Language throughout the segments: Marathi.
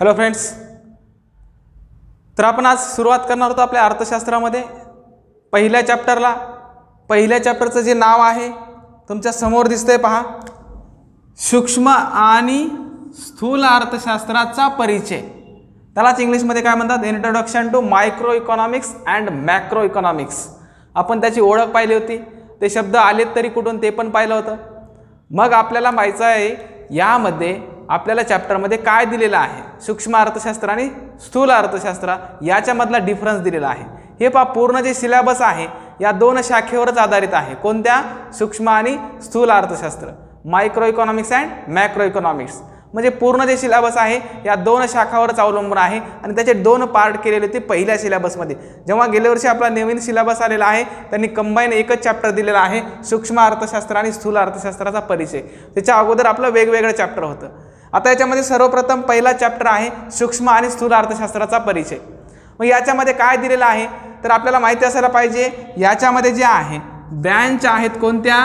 हॅलो फ्रेंड्स, तर आपण आज सुरुवात करणार होतो आपल्या अर्थशास्त्रामध्ये पहिल्या चॅप्टरला। पहिल्या चॅप्टरचं जे नाव आहे तुमच्या समोर दिसतंय पहा, सूक्ष्म आणि स्थूल अर्थशास्त्राचा परिचय। त्यालाच इंग्लिशमध्ये काय म्हणतात, introduction to microeconomics and macroeconomics. आपण त्याची ओळख पाहिली होती, ते शब्द आलेत तरी कुठून ते पण पाहिलं होतं। मग आपल्याला माहिती आहे यामध्ये आपल्याला चॅप्टरमध्ये काय दिलेलं आहे, सूक्ष्म अर्थशास्त्र आणि स्थूल अर्थशास्त्र याच्यामधला डिफरन्स दिलेला आहे। हे पहा, पूर्ण जे सिलेबस आहे या दोन शाखेवरच आधारित आहे। कोणत्या? सूक्ष्म आणि स्थूल अर्थशास्त्र, micro economics and macro economics. म्हणजे पूर्ण जे सिलेबस आहे या दोन शाखावरच अवलंबून आहे आणि त्याचे दोन पार्ट केलेले होते पहिल्या सिलेबसमध्ये। जेव्हा गेल्या वर्षी आपला नवीन सिलेबस आलेला आहे त्यांनी कंबाईन एकच चॅप्टर दिलेला आहे, सूक्ष्म अर्थशास्त्र आणि स्थूल अर्थशास्त्राचा परिचय। त्याच्या अगोदर आपलं वेगवेगळं चॅप्टर होतं। आता याच्यामध्ये सर्वप्रथम पहिला चॅप्टर आहे सूक्ष्म आणि स्थूल अर्थशास्त्राचा परिचय। मग याच्यामध्ये काय दिलेलं आहे तर आपल्याला माहिती असायला पाहिजे, याच्यामध्ये जे आहे ब्रँच आहेत कोणत्या?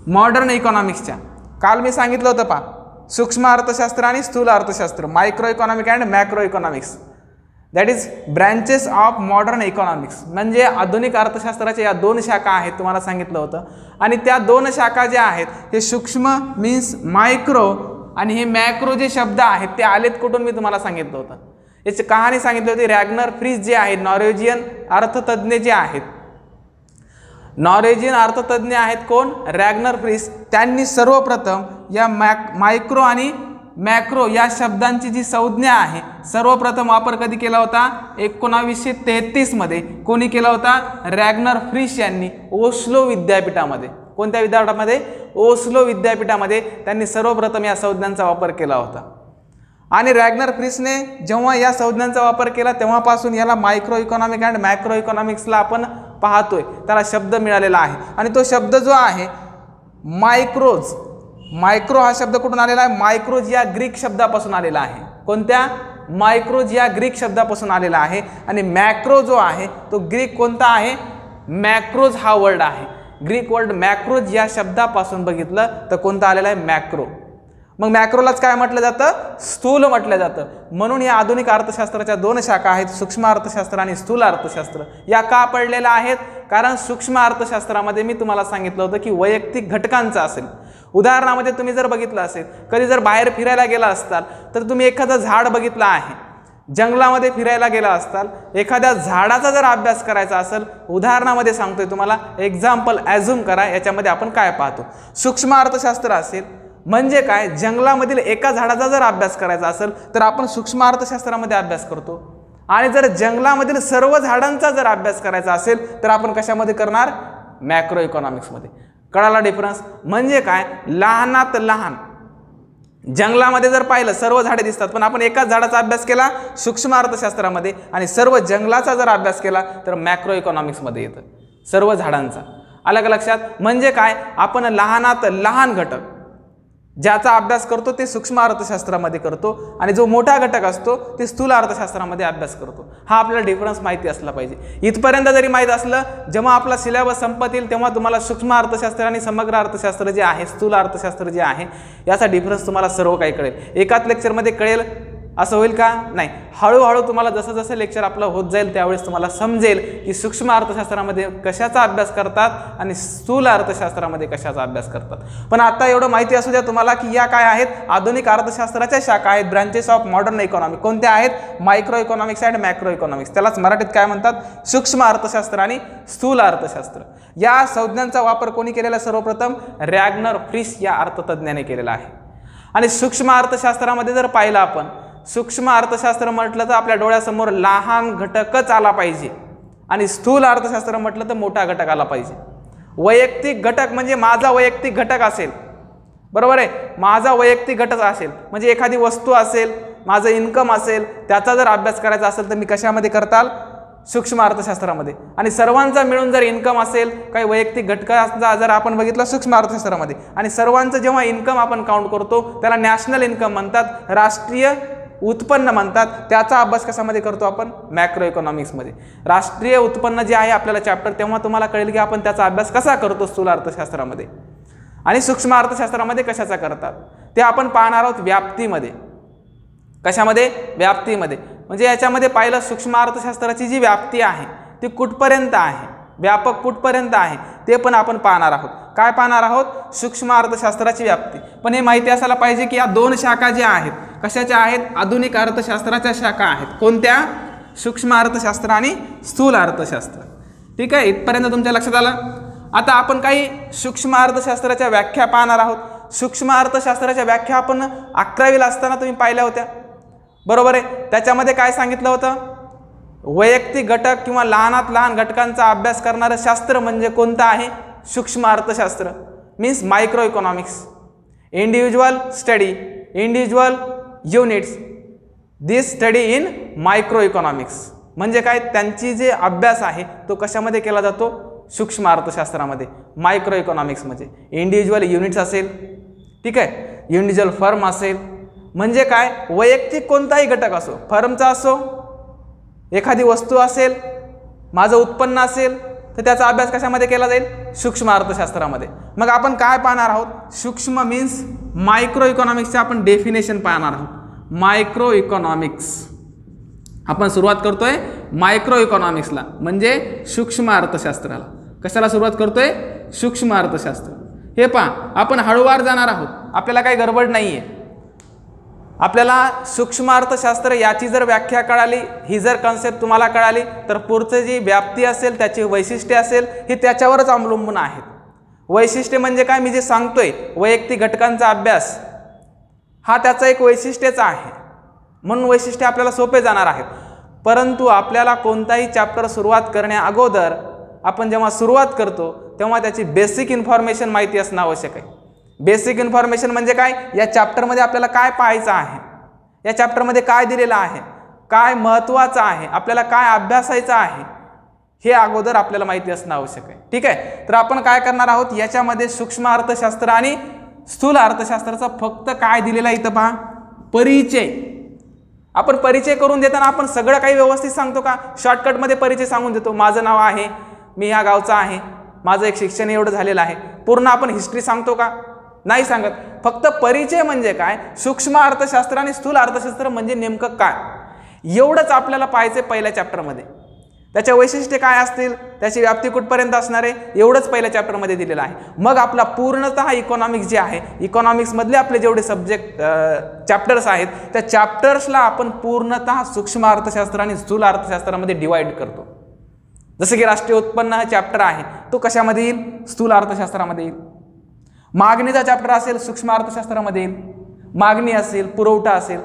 मॉडर्न इकॉनॉमिक्सच्या। काल मी सांगितलं होतं पहा, सूक्ष्म अर्थशास्त्र आणि स्थूल अर्थशास्त्र, micro economic and macro economics, that is branches of modern economics. म्हणजे आधुनिक अर्थशास्त्राच्या या दोन शाखा आहेत तुम्हाला सांगितलं होतं। आणि त्या दोन शाखा ज्या आहेत हे सूक्ष्म मीन्स मायक्रो आणि हे मॅक्रो जे शब्द आहेत ते आलेत कुठून मी तुम्हाला सांगितलं होतं। याची कहाणी सांगितली होती। रॅग्नर फ्रिश जे आहेत नॉर्वेजियन अर्थतज्ञ जे आहेत, नॉर्वेजियन अर्थतज्ञ आहेत कोण? रॅग्नर फ्रिश। त्यांनी सर्वप्रथम या मायक्रो आणि मॅक्रो या शब्दांची जी संज्ञा आहे सर्वप्रथम वापर कधी केला होता? 1933 मध्ये। कोणी केला होता? रॅग्नर फ्रिश यांनी ओस्लो विद्यापीठामध्ये। कोणत्या विद्यापीठामध्ये? ओस्लो विद्यापीठामध्ये त्यांनी सर्वप्रथम या संज्ञांचा वापर केला होता। आणि रॅग्नर फ्रिशने जेव्हा या संज्ञांचा वापर केला तेव्हापासून याला मायक्रो इकॉनॉमिक अँड मॅक्रो इकॉनॉमिक्सला आपण पाहतोय, त्याला शब्द मिळालेला आहे। आणि तो शब्द जो आहे मायक्रोज, मायक्रो हा शब्द कुठून आलेला आहे? मायक्रोज या ग्रीक शब्दापासून आलेला आहे। कोणत्या? मायक्रोज या ग्रीक शब्दापासून आलेला आहे। आणि मॅक्रो जो आहे तो ग्रीक कोणता आहे? मॅक्रोज हा वर्ड आहे। ग्रीक वर्ड मॅक्रोज या शब्दापासून बघितलं तर कोणता आलेला आहे? मॅक्रो। मग मॅक्रोलाच काय म्हटलं जातं? स्थूल म्हटलं जातं। म्हणून या आधुनिक अर्थशास्त्राच्या दोन शाखा आहेत, सूक्ष्म अर्थशास्त्र आणि स्थूल अर्थशास्त्र। या का पडलेल्या आहेत? कारण सूक्ष्म अर्थशास्त्रामध्ये मी तुम्हाला सांगितलं होतं की वैयक्तिक घटकांचं असेल। उदाहरणामध्ये तुम्ही जर बघितलं असेल, कधी जर बाहेर फिरायला गेला असताल तर तुम्ही एखादं झाड बघितलं आहे, जंगलामध्ये फिरायला गेला असताल, एखाद्या झाडाचा जर अभ्यास करायचा असेल, उदाहरणामध्ये सांगतोय तुम्हाला, एक्झाम्पल ॲझ्युम करा, याच्यामध्ये आपण काय पाहतो? सूक्ष्म अर्थशास्त्र असेल म्हणजे काय? जंगलामधील एका झाडाचा जर अभ्यास करायचा असेल तर आपण सूक्ष्म अर्थशास्त्रामध्ये अभ्यास करतो। आणि जर जंगलामधील सर्व झाडांचा जर अभ्यास करायचा असेल तर आपण कशामध्ये करणार? मॅक्रो इकॉनॉमिक्समध्ये। कळाला डिफरन्स? म्हणजे काय? लहानात लहान जंगलामध्ये जर पाहिलं सर्व झाडे दिसतात, पण आपण एकाच झाडाचा अभ्यास केला सूक्ष्म अर्थशास्त्रामध्ये, आणि सर्व जंगलाचा जर अभ्यास केला तर मॅक्रो इकॉनॉमिक्समध्ये येतं, सर्व झाडांचा। अलग लक्षात? म्हणजे काय? आपण लहानात लहान घटक ज्याचा अभ्यास करतो ते सूक्ष्म अर्थशास्त्रामध्ये करतो, आणि जो मोठा घटक असतो ते स्थूल अर्थशास्त्रामध्ये अभ्यास करतो। हा आपल्याला डिफरन्स माहिती असला पाहिजे। इथपर्यंत जरी माहीत असलं, जेव्हा आपला सिलेबस संपत येईल तेव्हा तुम्हाला सूक्ष्म अर्थशास्त्र आणि समग्र अर्थशास्त्र जे आहे, स्थूल अर्थशास्त्र जे आहे, याचा डिफरन्स तुम्हाला सर्व काही कळेल। एकाच लेक्चरमध्ये कळेल असं होईल का? नाही, हळूहळू तुम्हाला जसं जसं लेक्चर आपलं होत जाईल त्यावेळेस तुम्हाला समजेल की सूक्ष्म अर्थशास्त्रामध्ये कशाचा अभ्यास करतात आणि स्थूल अर्थशास्त्रामध्ये कशाचा अभ्यास करतात। पण आता एवढं माहिती असू द्या तुम्हाला की या काय आहेत? आधुनिक अर्थशास्त्राच्या शाखा आहेत, ब्रांचेस ऑफ मॉडर्न इकॉनॉमिक। कोणत्या आहेत? Micro economics and macro economics. त्यालाच मराठीत काय म्हणतात? सूक्ष्म अर्थशास्त्र आणि स्थूल अर्थशास्त्र। या संज्ञांचा वापर कोणी केलेला? सर्वप्रथम रॅग्नर फ्रिश या अर्थतज्ञाने केलेला आहे। आणि सूक्ष्म अर्थशास्त्रामध्ये जर पाहिलं आपण, सूक्ष्म अर्थशास्त्र म्हटलं तर आपल्या डोळ्यासमोर लहान घटकच आला पाहिजे, आणि स्थूल अर्थशास्त्र म्हटलं तर मोठा घटक आला पाहिजे। वैयक्तिक घटक म्हणजे माझा वैयक्तिक घटक असेल, बरोबर आहे? माझा वैयक्तिक घटक असेल म्हणजे एखादी वस्तू असेल, माझं इन्कम असेल, त्याचा जर अभ्यास करायचा असेल तर मी कशामध्ये करताल? सूक्ष्म अर्थशास्त्रामध्ये। आणि सर्वांचा मिळून जर इन्कम असेल, काही वैयक्तिक घटकांचा जर आपण बघितलं सूक्ष्म अर्थशास्त्रामध्ये, आणि सर्वांचं जेव्हा इन्कम आपण काउंट करतो त्याला नॅशनल इन्कम म्हणतात, राष्ट्रीय उत्पन्न म्हणतात, त्याचा अभ्यास कशामध्ये करतो आपण? मॅक्रो इकॉनॉमिक्समध्ये। राष्ट्रीय उत्पन्न जे आहे आपल्याला चॅप्टर तेव्हा तुम्हाला कळेल की आपण त्याचा अभ्यास कसा करतो स्थूल अर्थशास्त्रामध्ये, आणि सूक्ष्म अर्थशास्त्रामध्ये कशाचा करतात ते आपण पाहणार आहोत व्याप्तीमध्ये। कशामध्ये? व्याप्तीमध्ये. म्हणजे याच्यामध्ये पाहिलं सूक्ष्म अर्थशास्त्राची जी व्याप्ती आहे ती कुठपर्यंत आहे, व्यापक कुठपर्यंत आहे ते पण आपण पाहणार आहोत. काय पाहणार आहोत? सूक्ष्म अर्थशास्त्राची व्याप्ती. पण हे माहिती असायला पाहिजे की या दोन शाखा ज्या आहेत कशाच्या आहेत? आधुनिक अर्थशास्त्राच्या शाखा आहेत. कोणत्या? सूक्ष्म अर्थशास्त्र आणि स्थूल अर्थशास्त्र. ठीक आहे, इथपर्यंत तुमच्या लक्षात आलं. आता आपण काही सूक्ष्म अर्थशास्त्राच्या व्याख्या पाहणार आहोत. सूक्ष्म अर्थशास्त्राच्या व्याख्या आपण 11वीला असताना तुम्ही पाहिल्या होत्या, बरोबर आहे. त्याच्यामध्ये काय सांगितलं होतं? वैयक्तिक घटक किंवा लहानात लहान घटकांचा अभ्यास करणारं शास्त्र म्हणजे कोणतं आहे? सूक्ष्म अर्थशास्त्र. Means micro economics. Individual study, individual units, this study in micro economics. म्हणजे काय? त्यांची जे अभ्यास आहे तो कशामध्ये केला जातो? सूक्ष्म अर्थशास्त्रामध्ये, मायक्रो इकॉनॉमिक्स. म्हणजे इंडिव्हिज्युअल युनिट्स असेल, ठीक आहे, इंडिव्हिज्युअल फर्म असेल. म्हणजे काय? वैयक्तिक कोणताही घटक असो, फर्मचा असो, एखादी वस्तू असेल, माझं उत्पन्न असेल, तर त्याचा अभ्यास कशामध्ये केला जाईल? सूक्ष्म अर्थशास्त्रामध्ये. मग आपण काय पाहणार आहोत? सूक्ष्म मीन्स मायक्रो इकॉनॉमिक्सचे आपण डेफिनेशन पाहणार आहोत. मायक्रो इकॉनॉमिक्स आपण सुरुवात करतोय मायक्रो इकॉनॉमिक्सला, म्हणजे सूक्ष्म अर्थशास्त्राला. कशाला सुरुवात करतोय? सूक्ष्म अर्थशास्त्र. हे पहा, आपण हळूवार जाणार आहोत, आपल्याला काही गडबड नाहीये. आपल्याला सूक्ष्म अर्थशास्त्र याची जर व्याख्या कळाली, ही जर कन्सेप्ट तुम्हाला कळाली, तर पुढचं जी व्याप्ती असेल, त्याची वैशिष्ट्ये असेल, ही त्याच्यावरच अवलंबून आहेत. वैशिष्ट्य म्हणजे काय? मी जे सांगतोय वैयक्तिक घटकांचा अभ्यास, हा त्याचा एक वैशिष्ट्यच आहे, म्हणून वैशिष्ट्य आपल्याला सोपे जाणार आहेत. परंतु आपल्याला कोणताही चॅप्टर सुरुवात करण्या अगोदर आपण जेव्हा सुरुवात करतो तेव्हा त्याची बेसिक इन्फॉर्मेशन माहिती असणं आवश्यक आहे. बेसिक इन्फॉर्मेशन म्हणजे काय? या चॅप्टरमध्ये आपल्याला काय पाहायचं आहे, या चॅप्टरमध्ये काय दिलेलं आहे, काय महत्त्वाचं आहे, आपल्याला काय अभ्यासायचं आहे, हे अगोदर आपल्याला माहिती असणं आवश्यक आहे. ठीक आहे, तर आपण काय करणार आहोत? याच्यामध्ये सूक्ष्म अर्थशास्त्र आणि स्थूल अर्थशास्त्राचा फक्त काय दिलेला आहे इथं पहा, परिचय. आपण परिचय करून देताना आपण सगळं काही व्यवस्थित सांगतो का? शॉर्टकटमध्ये परिचय सांगून देतो. माझं नाव आहे, मी ह्या गावचा आहे, माझं एक शिक्षण एवढं झालेलं आहे. पूर्ण आपण हिस्ट्री सांगतो का? नाही सांगत. फक्त परिचय म्हणजे काय, सूक्ष्म अर्थशास्त्र आणि स्थूल अर्थशास्त्र म्हणजे नेमकं काय, एवढंच आपल्याला पाहायचं पहिल्या चॅप्टरमध्ये. त्याच्या वैशिष्ट्ये काय असतील, त्याची व्याप्ती कुठपर्यंत असणार आहे, एवढंच पहिल्या चॅप्टरमध्ये दिलेलं आहे. मग आपला पूर्णतः इकॉनॉमिक्स जे आहे, इकॉनॉमिक्समधले आपले जेवढे सब्जेक्ट चॅप्टर्स आहेत, त्या चॅप्टर्सला आपण पूर्णतः सूक्ष्म अर्थशास्त्र आणि स्थूल अर्थशास्त्रामध्ये डिवाइड करतो. जसं की राष्ट्रीय उत्पन्न हा चॅप्टर आहे, तो कशामध्ये येईल? स्थूल अर्थशास्त्रामध्ये येईल. मागणीचा चॅप्टर असेल, सूक्ष्म अर्थशास्त्रामध्ये येईल. मागणी असेल, पुरवठा असेल.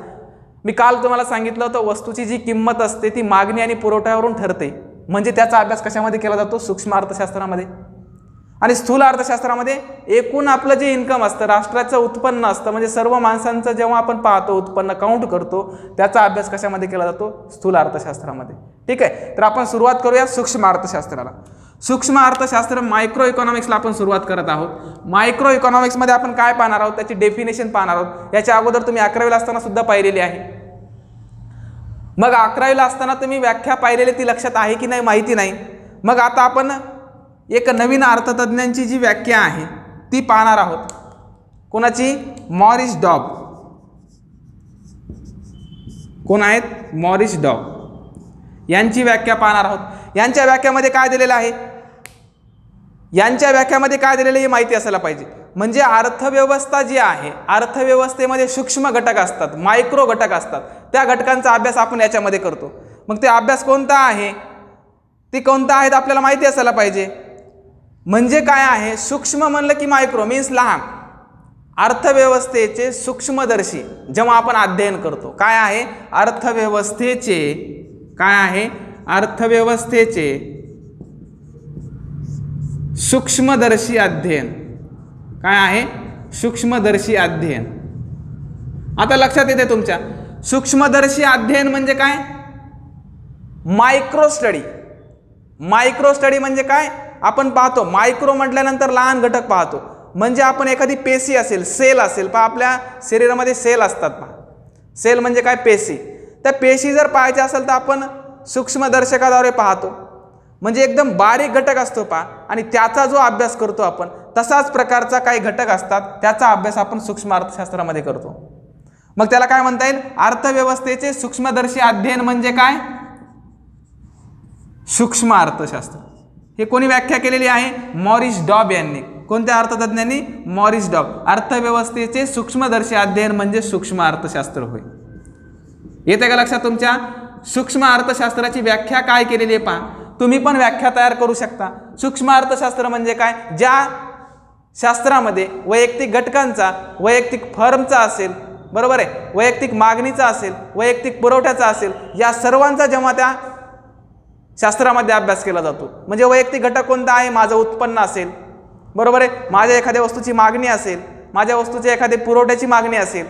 मी काल तुम्हाला सांगितलं होतं, वस्तूची जी किंमत असते ती मागणी आणि पुरवठ्यावरून ठरते, म्हणजे त्याचा अभ्यास कशामध्ये केला जातो? सूक्ष्म अर्थशास्त्रामध्ये. आणि स्थूल अर्थशास्त्रामध्ये एकूण आपलं जे इन्कम असतं, राष्ट्राचं उत्पन्न असतं, म्हणजे सर्व माणसांचं जेव्हा आपण पाहतो, उत्पन्न काउंट करतो, त्याचा अभ्यास कशामध्ये केला जातो? स्थूल अर्थशास्त्रामध्ये. ठीक आहे, तर आपण सुरुवात करूया सूक्ष्म अर्थशास्त्राला. सूक्ष्म अर्थशास्त्र मायक्रो इकॉनॉमिक्सला आपण सुरुवात करत आहोत. मायक्रो इकॉनॉमिक्समध्ये आपण काय पाहणार आहोत? त्याची डेफिनेशन पाहणार आहोत. याच्या अगोदर तुम्ही 11वीला असताना सुद्धा पाहिलेली आहे. मग 11वीला असताना तुम्ही व्याख्या पाहिलेली, ती लक्षात आहे की नाही माहिती नाही. मग आता आपण एक नवीन अर्थतज्ञांची जी व्याख्या आहे ती पाहणार आहोत. कोणाची? मॉरिस डॉब. कोण आहेत? मॉरिस डॉब यांची व्याख्या पाहणार आहोत. यांच्या व्याख्यामध्ये काय दिलेलं आहे, यांच्या व्याख्यामध्ये काय दिलेलं हे माहिती असायला पाहिजे. म्हणजे अर्थव्यवस्था जी आहे, अर्थव्यवस्थेमध्ये सूक्ष्म घटक असतात, मायक्रो घटक असतात, त्या घटकांचा अभ्यास आपण याच्यामध्ये करतो. मग ते अभ्यास कोणता आहे, ते कोणता आहेत आपल्याला माहिती असायला पाहिजे. म्हणजे काय आहे, सूक्ष्म म्हणलं की मायक्रो मीन्स लहान. अर्थव्यवस्थेचे सूक्ष्मदर्शी जेव्हा आपण अध्ययन करतो, काय आहे? अर्थव्यवस्थेचे काय आहे? अर्थव्यवस्थेचे सूक्ष्मदर्शी अध्ययन. काय आहे? सूक्ष्मदर्शी अध्ययन. आता लक्षात येते तुमच्या, सूक्ष्मदर्शी अध्ययन म्हणजे काय? Micro study. मायक्रो स्टडी म्हणजे काय? आपण पाहतो, मायक्रो म्हटल्यानंतर लहान घटक पाहतो. म्हणजे आपण एखादी पेशी असेल, सेल असेल, पहा आपल्या शरीरामध्ये सेल असतात. पहा, सेल म्हणजे काय? पेशी. त्या पेशी जर पाहायच्या असेल तर आपण सूक्ष्मदर्शकाद्वारे पाहतो. म्हणजे एकदम बारीक घटक असतो पहा, आणि त्याचा जो अभ्यास करतो आपण, तसाच प्रकारचा काही घटक असतात, त्याचा अभ्यास आपण सूक्ष्म अर्थशास्त्रामध्ये करतो. मग त्याला काय म्हणता येईल? अर्थव्यवस्थेचे सूक्ष्मदर्शी अध्ययन म्हणजे काय? सूक्ष्म अर्थशास्त्र. हे कोणी व्याख्या केलेली आहे? मॉरिस डॉब यांनी. कोणत्या अर्थतज्ञांनी? मॉरिस डॉब. अर्थव्यवस्थेचे सूक्ष्मदर्शी अध्ययन म्हणजे सूक्ष्म अर्थशास्त्र होय. येते का लक्षात तुमच्या? सूक्ष्म अर्थशास्त्राची व्याख्या काय केलेली आहे पहा. तुम्ही पण व्याख्या तयार करू शकता. सूक्ष्म अर्थशास्त्र म्हणजे काय? ज्या शास्त्रामध्ये वैयक्तिक घटकांचा, वैयक्तिक फर्मचा असेल, बरोबर आहे, वैयक्तिक मागणीचा असेल, वैयक्तिक पुरवठ्याचा असेल, या सर्वांचा जेव्हा त्या शास्त्रामध्ये अभ्यास केला जातो. म्हणजे वैयक्तिक घटक कोणता आहे? माझं उत्पन्न असेल, बरोबर आहे, माझ्या एखाद्या वस्तूची मागणी असेल, माझ्या वस्तूची एखाद्या पुरवठ्याची मागणी असेल,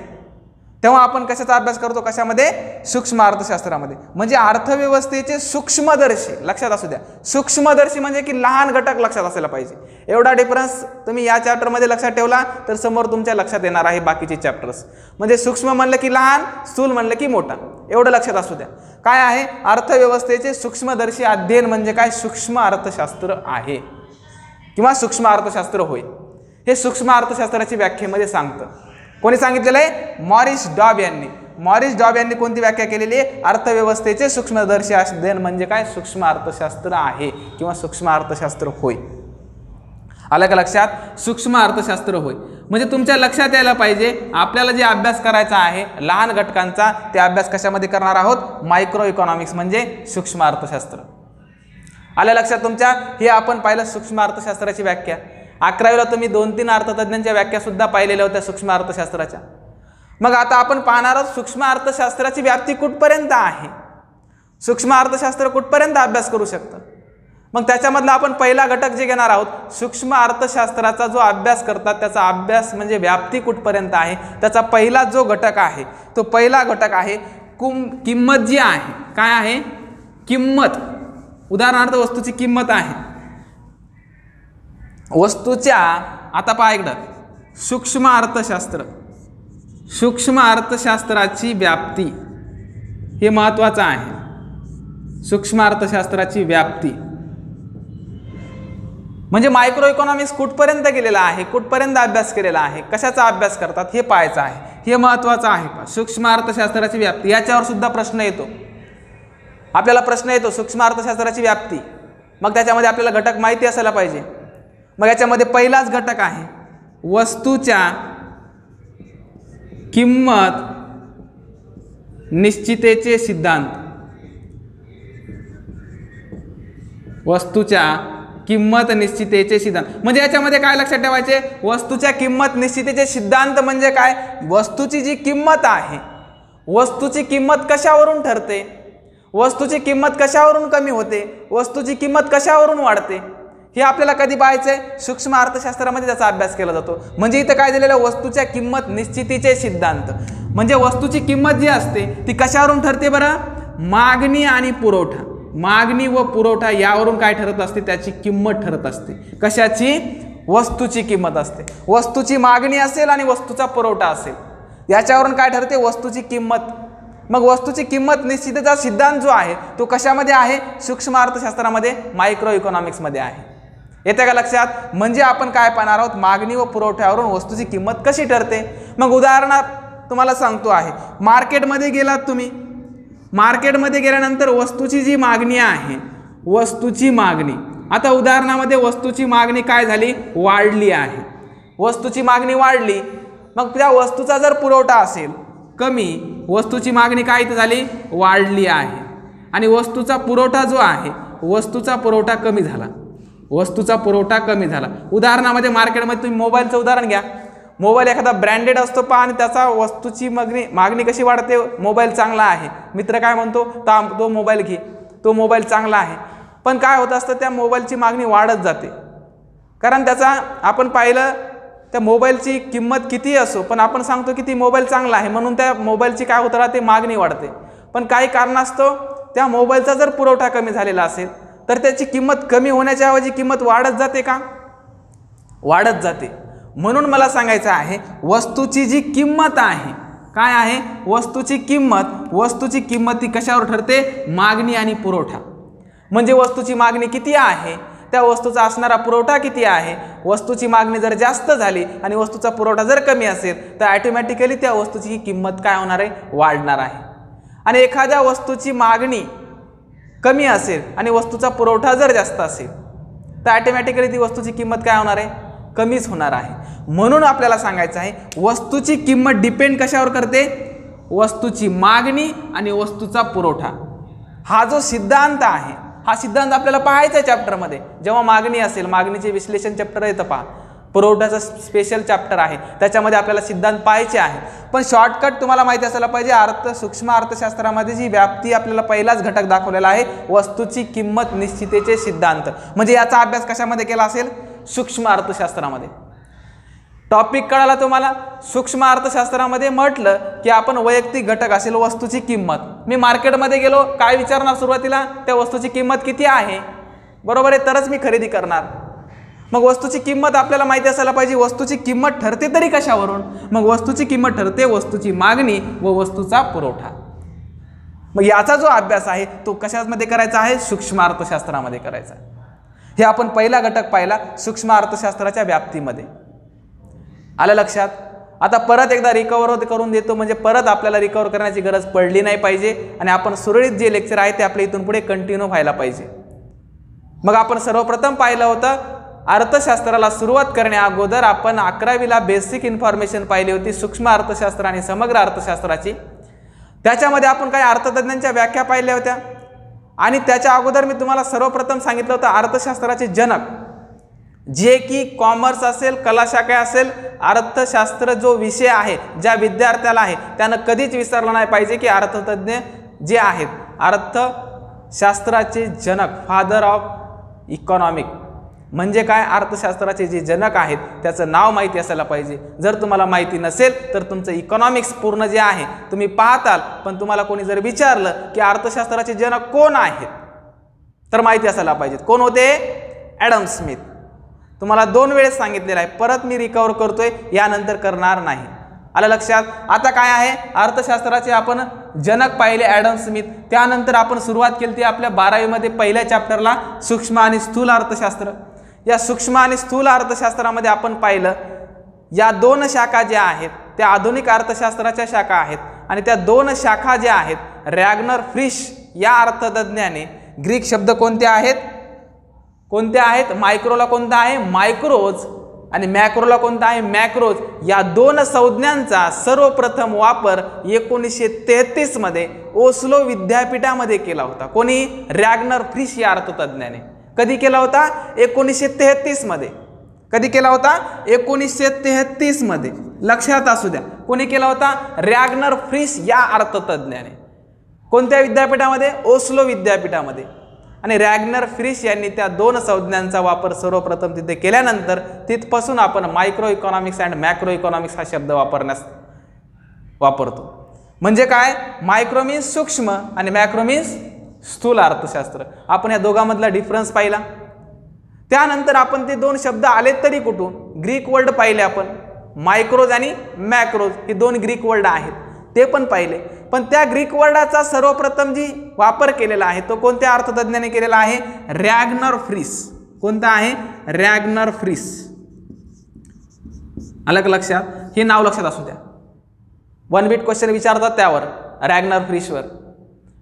तेव्हा आपण कशाचा अभ्यास करतो? कशामध्ये? सूक्ष्म अर्थशास्त्रामध्ये. म्हणजे अर्थव्यवस्थेचे सूक्ष्मदर्शी, लक्षात असू द्या, सूक्ष्मदर्शी म्हणजे की लहान घटक लक्षात असायला पाहिजे. एवढा डिफरन्स तुम्ही या चॅप्टरमध्ये लक्षात ठेवला तर समोर तुमच्या लक्षात येणार आहे बाकीचे चॅप्टर्स. म्हणजे सूक्ष्म म्हणलं की लहान, स्थूल म्हणलं की मोठा, एवढं लक्षात असू द्या. काय आहे? अर्थव्यवस्थेचे सूक्ष्मदर्शी अध्ययन म्हणजे काय? सूक्ष्म अर्थशास्त्र आहे किंवा सूक्ष्म अर्थशास्त्र होय. हे सूक्ष्म अर्थशास्त्राची व्याख्येमध्ये सांगतं. कोणी सांगितलेलं आहे? मॉरिस डॉब यांनी. मॉरिस डॉब यांनी कोणती व्याख्या केलेली आहे? अर्थव्यवस्थेचे सूक्ष्मदर्शी अध्ययन म्हणजे काय? सूक्ष्म अर्थशास्त्र आहे किंवा सूक्ष्म अर्थशास्त्र होय. आलं का लक्षात? सूक्ष्म अर्थशास्त्र होय म्हणजे तुमच्या लक्षात यायला पाहिजे आपल्याला जे अभ्यास करायचा आहे लहान घटकांचा, ते अभ्यास कशामध्ये करणार आहोत? मायक्रो इकॉनॉमिक्स म्हणजे सूक्ष्म अर्थशास्त्र. आलं लक्षात तुमच्या? हे आपण पाहिलं सूक्ष्म अर्थशास्त्राची व्याख्या. 11वीला तुम्ही 2-3 अर्थतज्ञांच्या व्याख्या सुद्धा पाहिलेल्या होत्या सूक्ष्म अर्थशास्त्राच्या. मग आता आपण पाहणार आहोत सूक्ष्म अर्थशास्त्राची व्याप्ती कुठपर्यंत आहे, सूक्ष्म अर्थशास्त्र कुठपर्यंत अभ्यास करू शकतं. मग त्याच्यामधला आपण पहिला घटक जे घेणार आहोत, सूक्ष्म अर्थशास्त्राचा जो अभ्यास करतात त्याचा अभ्यास म्हणजे व्याप्ती कुठपर्यंत आहे. त्याचा पहिला जो घटक आहे तो पहिला घटक आहे किंमत जी आहे. काय आहे? किंमत. उदाहरणार्थ वस्तूची किंमत आहे. वस्तूच्या, आता पहा इकडं, सूक्ष्म अर्थशास्त्र, सूक्ष्म अर्थशास्त्राची व्याप्ती हे महत्त्वाचं आहे. सूक्ष्म अर्थशास्त्राची व्याप्ती म्हणजे मायक्रो इकॉनॉमिक्स कुठपर्यंत गेलेला आहे, कुठपर्यंत अभ्यास केलेला आहे, कशाचा अभ्यास करतात हे पाहायचं आहे. हे महत्त्वाचं आहे. सूक्ष्म अर्थशास्त्राची व्याप्ती, याच्यावर सुद्धा प्रश्न येतो. आपल्याला प्रश्न येतो सूक्ष्म अर्थशास्त्राची व्याप्ती, मग त्याच्यामध्ये आपल्याला घटक माहिती असायला पाहिजे. मग याच्यामध्ये पहिलाच घटक आहे वस्तूच्या किंमत निश्चितेचे सिद्धांत. वस्तूच्या किंमत निश्चितेचे सिद्धांत म्हणजे याच्यामध्ये काय लक्षात ठेवायचे? वस्तूच्या किंमत निश्चितेचे सिद्धांत म्हणजे काय? वस्तूची जी किंमत आहे, वस्तूची किंमत कशावरून ठरते, वस्तूची किंमत कशावरून कमी होते, वस्तूची किंमत कशावरून वाढते, हे आपल्याला कधी पाहायचंय? सूक्ष्म अर्थशास्त्रामध्ये त्याचा अभ्यास केला जातो. म्हणजे इथं काय दिलेलं? वस्तूच्या किंमत निश्चितीचे सिद्धांत. म्हणजे वस्तूची किंमत जी असते ती कशावरून ठरते बरं? मागणी आणि पुरवठा. मागणी व पुरवठा यावरून काय ठरत असते? त्याची किंमत ठरत असते. कशाची? वस्तूची किंमत असते. वस्तूची मागणी असेल आणि वस्तूचा पुरवठा असेल, याच्यावरून काय ठरते? वस्तूची किंमत. मग वस्तूची किंमत निश्चितीचा सिद्धांत जो आहे तो कशामध्ये आहे? सूक्ष्म अर्थशास्त्रामध्ये, मायक्रो इकॉनॉमिक्समध्ये आहे. येते का लक्षात? म्हणजे आपण काय पाहणार आहोत? मागणी व पुरवठ्यावरून वस्तूची किंमत कशी ठरते. मग उदाहरणार्थ तुम्हाला सांगतो आहे, मार्केटमध्ये गेलात तुम्ही, मार्केटमध्ये गेल्यानंतर वस्तूची जी मागणी आहे, वस्तूची मागणी, आता उदाहरणामध्ये वस्तूची मागणी काय झाली? वाढली आहे. वस्तूची मागणी वाढली, मग त्या वस्तूचा जर पुरवठा असेल कमी, वस्तूची मागणी काय झाली? वाढली आहे. आणि वस्तूचा पुरवठा जो आहे, वस्तूचा पुरवठा कमी झाला, वस्तूचा पुरवठा कमी झाला. उदाहरणामध्ये मार्केटमध्ये तुम्ही मोबाईलचं उदाहरण घ्या. मोबाईल एखादा ब्रँडेड असतो पहा आणि त्याचा वस्तूची मागणी कशी वाढते? मोबाईल चांगला आहे, मित्र काय म्हणतो? तो मोबाईल घे, तो मोबाईल चांगला आहे. पण काय होत असतं? त्या मोबाईलची मागणी वाढत जाते. कारण त्याचा आपण पाहिलं त्या मोबाईलची किंमत किती असो, पण आपण सांगतो की ती मोबाईल चांगला आहे म्हणून त्या मोबाईलची काय होत राहते? मागणी वाढते. पण काही कारणास्तव त्या मोबाईलचा जर पुरवठा कमी झालेला असेल तर त्याची किंमत कमी होण्याच्या ऐवजी किंमत वाढत जाते का? वाढत जाते. म्हणून मला सांगायचं आहे वस्तूची जी किंमत आहे, काय आहे? वस्तूची किंमत, वस्तूची किंमत ती कशावर ठरते? मागणी आणि पुरवठा. म्हणजे वस्तूची मागणी किती आहे त्या वस्तूचा असणारा पुरवठा किती आहे, वस्तूची मागणी जर जास्त झाली आणि वस्तूचा पुरवठा जर कमी असेल तर ऑटोमॅटिकली त्या वस्तूची ही किंमत काय होणार आहे, वाढणार आहे. आणि एखाद्या वस्तूची मागणी कमी असेल आणि वस्तूचा पुरवठा जर जास्त असेल तर ऑटोमॅटिकली ती वस्तूची किंमत काय होणार आहे, कमीच होणार आहे. म्हणून आपल्याला सांगायचं आहे वस्तूची किंमत डिपेंड कशावर करते, वस्तूची मागणी आणि वस्तूचा पुरवठा. हा जो सिद्धांत आहे हा सिद्धांत आपल्याला पाहायचा आहे चॅप्टरमध्ये. जेव्हा मागणी असेल, मागणीचे विश्लेषण चॅप्टर येतं पहा, पुरवठ्याचं स्पेशल चॅप्टर आहे, त्याच्यामध्ये आपल्याला सिद्धांत पाहायचे आहे. पण शॉर्टकट तुम्हाला माहिती असायला पाहिजे, सूक्ष्म अर्थशास्त्रामध्ये जी व्याप्ती आपल्याला पहिलाच घटक दाखवलेला आहे वस्तूची किंमत निश्चितेचे सिद्धांत, म्हणजे याचा अभ्यास कशामध्ये केला असेल, सूक्ष्म अर्थशास्त्रामध्ये. टॉपिक कळाला तुम्हाला. सूक्ष्म अर्थशास्त्रामध्ये म्हटलं की आपण वैयक्तिक घटक असेल वस्तूची किंमत. मी मार्केटमध्ये गेलो, काय विचारणार सुरुवातीला, त्या वस्तूची किंमत किती आहे, बरोबर आहे, तरच मी खरेदी करणार. मग वस्तूची किंमत आपल्याला माहिती असायला पाहिजे. वस्तूची किंमत ठरते तरी कशावरून, मग वस्तूची किंमत ठरते वस्तूची मागणी व वस्तूचा पुरवठा. मग याचा जो अभ्यास आहे तो कशामध्ये करायचा आहे, सूक्ष्म अर्थशास्त्रामध्ये करायचा. हे आपण पहिला घटक पाहिला सूक्ष्म अर्थशास्त्राच्या व्याप्तीमध्ये. आलं लक्षात. आता परत एकदा रिकवर करून देतो, म्हणजे परत आपल्याला रिकवर करण्याची गरज पडली नाही पाहिजे आणि आपण सुरळीत जे लेक्चर आहे ते आपल्या इथून पुढे कंटिन्यू व्हायला पाहिजे. मग आपण सर्वप्रथम पाहिलं होतं अर्थशास्त्राला सुरुवात करण्या अगोदर आपण 11वीला बेसिक इन्फॉर्मेशन पाहिली होती सूक्ष्म अर्थशास्त्र आणि समग्र अर्थशास्त्राची. त्याच्यामध्ये आपण काही अर्थतज्ञांच्या व्याख्या पाहिल्या होत्या आणि त्याच्या अगोदर मी तुम्हाला सर्वप्रथम सांगितलं होतं अर्थशास्त्राचे जनक, जे की कॉमर्स असेल, कला शाखा असेल, अर्थशास्त्र जो विषय आहे ज्या विद्यार्थ्याला आहे त्यानं कधीच विसरलं नाही पाहिजे की अर्थतज्ञ जे आहेत अर्थशास्त्राचे जनक, फादर ऑफ इकॉनॉमिक, म्हणजे काय, अर्थशास्त्राचे जे जनक आहेत त्याचं नाव माहिती असायला पाहिजे. जर तुम्हाला माहिती नसेल तर तुमचं इकॉनॉमिक्स पूर्ण जे आहे तुम्ही पाहताल, पण तुम्हाला कोणी जर विचारलं की अर्थशास्त्राचे जनक कोण आहेत तर माहिती असायला पाहिजे. कोण होते, ॲडम स्मिथ. तुम्हाला 2 वेळेस सांगितलेलं आहे, परत मी रिकवर करतोय, यानंतर करणार नाही. आलं लक्षात. आता काय आहे, अर्थशास्त्राचे आपण जनक पाहिले ॲडम स्मिथ. त्यानंतर आपण सुरुवात केली ती आपल्या 12वीमध्ये पहिल्या चॅप्टरला सूक्ष्म आणि स्थूल अर्थशास्त्र. या सूक्ष्म आणि स्थूल अर्थशास्त्रामध्ये आपण पाहिलं या 2 शाखा ज्या आहेत त्या आधुनिक अर्थशास्त्राच्या शाखा आहेत आणि त्या 2 शाखा ज्या आहेत रॅग्नर फ्रिश या अर्थतज्ञाने ग्रीक शब्द कोणते आहेत, कोणते आहेत, मायक्रोला कोणता आहे, मायक्रोज, आणि मॅक्रोला कोणता आहे, मॅक्रोज. या 2 संज्ञांचा सर्वप्रथम वापर 1933 मध्ये ओस्लो विद्यापीठामध्ये केला होता. कोणी, रॅग्नर फ्रिश या अर्थतज्ञाने. कधी केला होता, 1933 मध्ये. कधी केला होता, 1933 मध्ये. लक्षात असू द्या, कोणी केला होता, रॅग्नर फ्रिश या अर्थतज्ञाने. कोणत्या विद्यापीठामध्ये, ओस्लो विद्यापीठामध्ये. आणि रॅग्नर फ्रिश यांनी त्या 2 संज्ञांचा वापर सर्वप्रथम तिथे केल्यानंतर तिथपासून आपण micro economics and macro economics हा शब्द वापरतो. म्हणजे काय, मायक्रो मीन्स सूक्ष्म आणि मॅक्रो मीन्स स्थूल अर्थशास्त्र. आपण या दोघांमधला डिफरन्स पाहिला. त्यानंतर आपण ते 2 शब्द आले तरी कुठून, ग्रीक वर्ड पाहिले आपण, मायक्रोज आणि मॅक्रोज हे 2 ग्रीक वर्ड आहेत ते पण पाहिले. पण त्या ग्रीक वर्डाचा सर्वप्रथम जी वापर केलेला आहे तो कोणत्या अर्थतज्ञाने केलेला आहे, रॅग्नर फ्रिश. कोणता आहे, रॅग्नर फ्रिश. आलं का लक्षात. हे नाव लक्षात असू द्या, 1 बीट क्वेश्चन विचारतात त्यावर, रॅग्नर फ्रिशवर.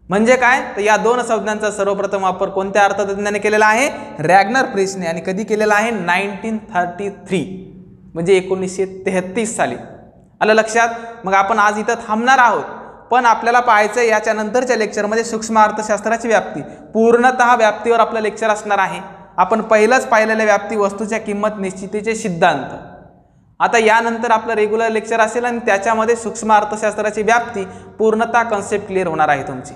म्हणजे काय, तर या 2 संज्ञांचा सर्वप्रथम वापर कोणत्या अर्थतज्ञाने केलेला आहे, रॅग्नर फ्रिशने. आणि कधी केलेला आहे, 1933 म्हणजे 1933 साली. आलं लक्षात. मग आपण आज इथं थांबणार आहोत, पण आपल्याला पाहायचं आहे याच्या नंतरच्या लेक्चरमध्ये सूक्ष्म अर्थशास्त्राची व्याप्ती. पूर्णतः व्याप्तीवर आपलं लेक्चर असणार आहे. आपण पहिलंच पाहिलेल्या व्याप्ती वस्तूच्या किंमत निश्चितीचे सिद्धांत. आता यानंतर आपलं रेग्युलर लेक्चर असेल आणि त्याच्यामध्ये सूक्ष्म अर्थशास्त्राची व्याप्ती पूर्णतः कन्सेप्ट क्लिअर होणार आहे तुमची.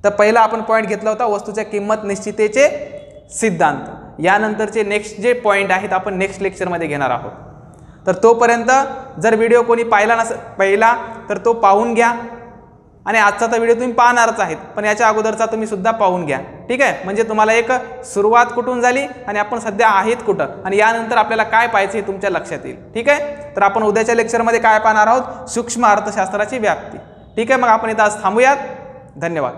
तर पहिला आपण पॉईंट घेतला होता वस्तूच्या किंमत निश्चितेचे सिद्धांत. यानंतरचे नेक्स्ट जे पॉईंट आहेत आपण नेक्स्ट लेक्चरमध्ये घेणार आहोत. तर तोपर्यंत जर व्हिडिओ कोणी पाहिला तर तो पाहून घ्या. आणि आजचा तर व्हिडिओ तुम्ही पाहणारच आहेत, पण याच्या अगोदरचा तुम्ही सुद्धा पाहून घ्या. ठीक आहे, म्हणजे तुम्हाला एक सुरुवात कुठून झाली आणि आपण सध्या आहेत कुठं आणि यानंतर आपल्याला काय पाहायचं हे तुमच्या लक्षात येईल. ठीक आहे, तर आपण उद्याच्या लेक्चरमध्ये काय पाहणार आहोत, सूक्ष्म अर्थशास्त्राची व्याप्ती. ठीक आहे, मग आपण इथं आज थांबूयात. धन्यवाद.